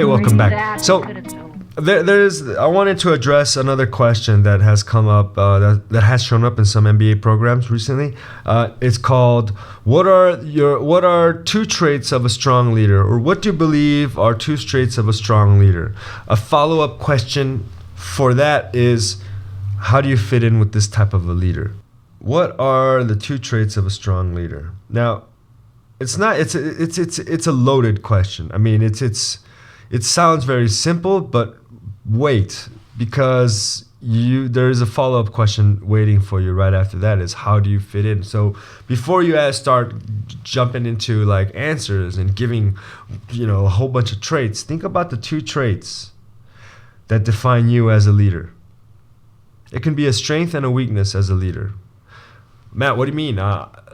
welcome back. So I wanted to address another question that has come up, that has shown up in some MBA programs recently. It's called, what are two traits of a strong leader, or what do you believe are two traits of a strong leader? A follow-up question for that is, how do you fit in with this type of a leader? What are the two traits of a strong leader? Now, it's a loaded question. I mean, it sounds very simple, but wait, because there is a follow-up question waiting for you right after that, is how do you fit in? So before you start jumping into like answers and giving, a whole bunch of traits, think about the two traits that define you as a leader. It can be a strength and a weakness as a leader. Matt, what do you mean?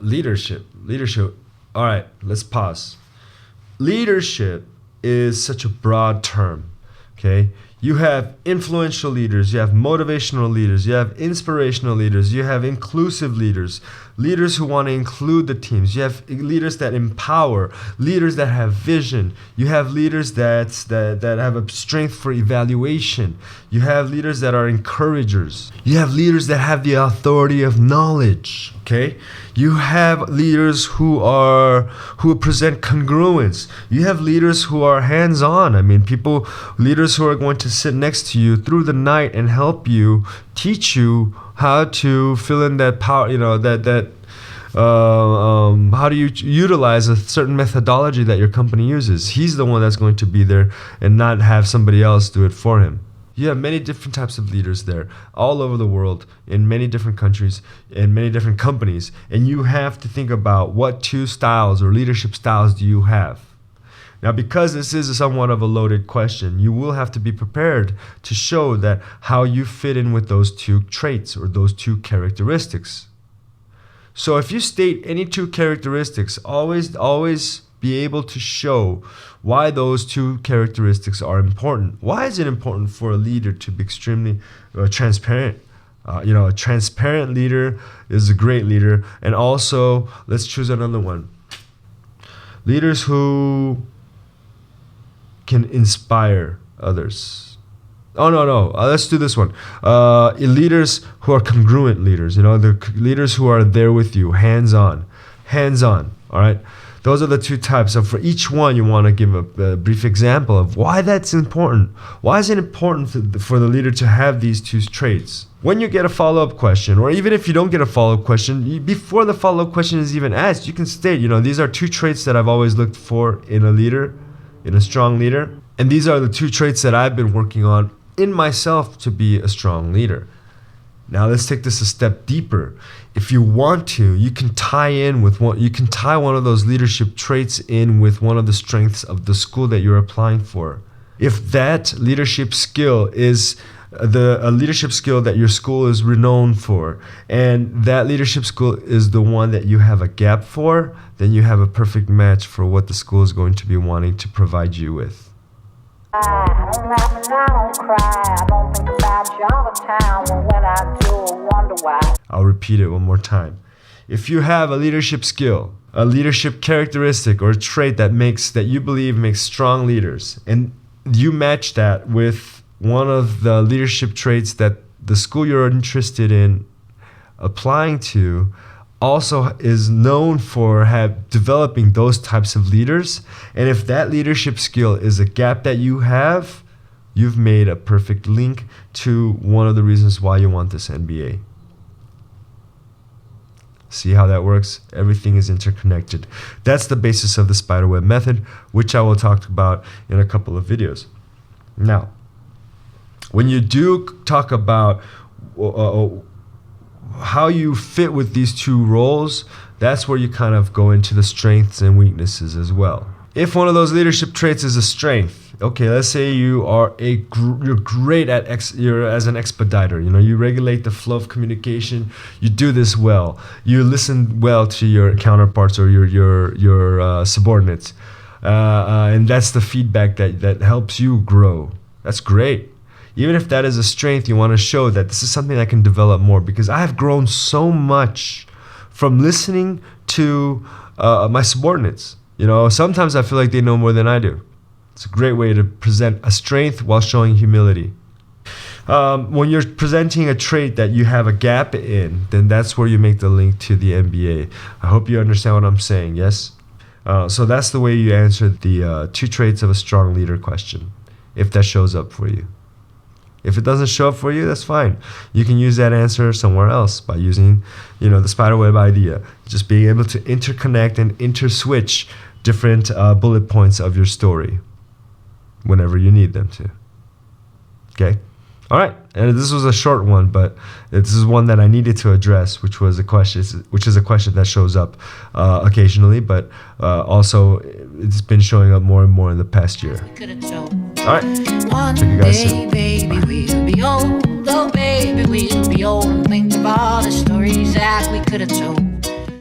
Leadership. All right, let's pause. Leadership is such a broad term, okay? You have influential leaders, you have motivational leaders, you have inspirational leaders, you have inclusive leaders, leaders who want to include the teams, you have leaders that empower, leaders that have vision, you have leaders that have a strength for evaluation, you have leaders that are encouragers, you have leaders that have the authority of knowledge, okay? You have leaders who present congruence. You have leaders who are hands-on. I mean, leaders who are going to sit next to you through the night and help you, teach you how to fill in that power, how do you utilize a certain methodology that your company uses. He's the one that's going to be there and not have somebody else do it for him. You have many different types of leaders there all over the world, in many different countries, in many different companies. And you have to think about what two styles or leadership styles do you have. Now, because this is somewhat of a loaded question, you will have to be prepared to show that how you fit in with those two traits or those two characteristics. So if you state any two characteristics, always be able to show why those two characteristics are important. Why is it important for a leader to be extremely transparent? A transparent leader is a great leader. And also, let's choose another one. Leaders who can inspire others. Oh, no. Let's do this one. Leaders who are congruent leaders. The leaders who are there with you, hands-on. All right? Those are the two types. So for each one, you want to give a brief example of why that's important. Why is it important for the leader to have these two traits? When you get a follow-up question, or even if you don't get a follow-up question, before the follow-up question is even asked, you can state, these are two traits that I've always looked for in a leader, in a strong leader. And these are the two traits that I've been working on in myself to be a strong leader. Now let's take this a step deeper. If you want to, you can tie one of those leadership traits in with one of the strengths of the school that you're applying for. If that leadership skill is a leadership skill that your school is renowned for, and that leadership skill is the one that you have a gap for, then you have a perfect match for what the school is going to be wanting to provide you with. I don't laugh and I don't cry. I don't think about you all the time. But when I do, I wonder why. I'll repeat it one more time. If you have a leadership skill, a leadership characteristic or a trait that you believe makes strong leaders, and you match that with one of the leadership traits that the school you're interested in applying to also is known for developing those types of leaders, and if that leadership skill is a gap that you have, you've made a perfect link to one of the reasons why you want this MBA. See how that works? Everything is interconnected. That's the basis of the spiderweb method, which I will talk about in a couple of videos. Now, when you do talk about how you fit with these two roles, that's where you kind of go into the strengths and weaknesses as well. If one of those leadership traits is a strength, okay, let's say you're great you're as an expediter. You regulate the flow of communication. You do this well. You listen well to your counterparts or your subordinates, and that's the feedback that helps you grow. That's great. Even if that is a strength, you want to show that this is something I can develop more, because I have grown so much from listening to my subordinates. Sometimes I feel like they know more than I do. It's a great way to present a strength while showing humility. When you're presenting a trait that you have a gap in, then that's where you make the link to the MBA. I hope you understand what I'm saying, yes? So that's the way you answer the 2 traits of a strong leader question, if that shows up for you. If it doesn't show up for you, that's fine. You can use that answer somewhere else by using, the spiderweb idea. Just being able to interconnect and interswitch different bullet points of your story whenever you need them to. Okay? All right. And this was a short one, but this is one that I needed to address, which is a question that shows up occasionally, but also it's been showing up more and more in the past year. All right. Check you guys soon. Baby, we'll be old. Oh, baby, we'll be old. Think of all the stories that we could have told.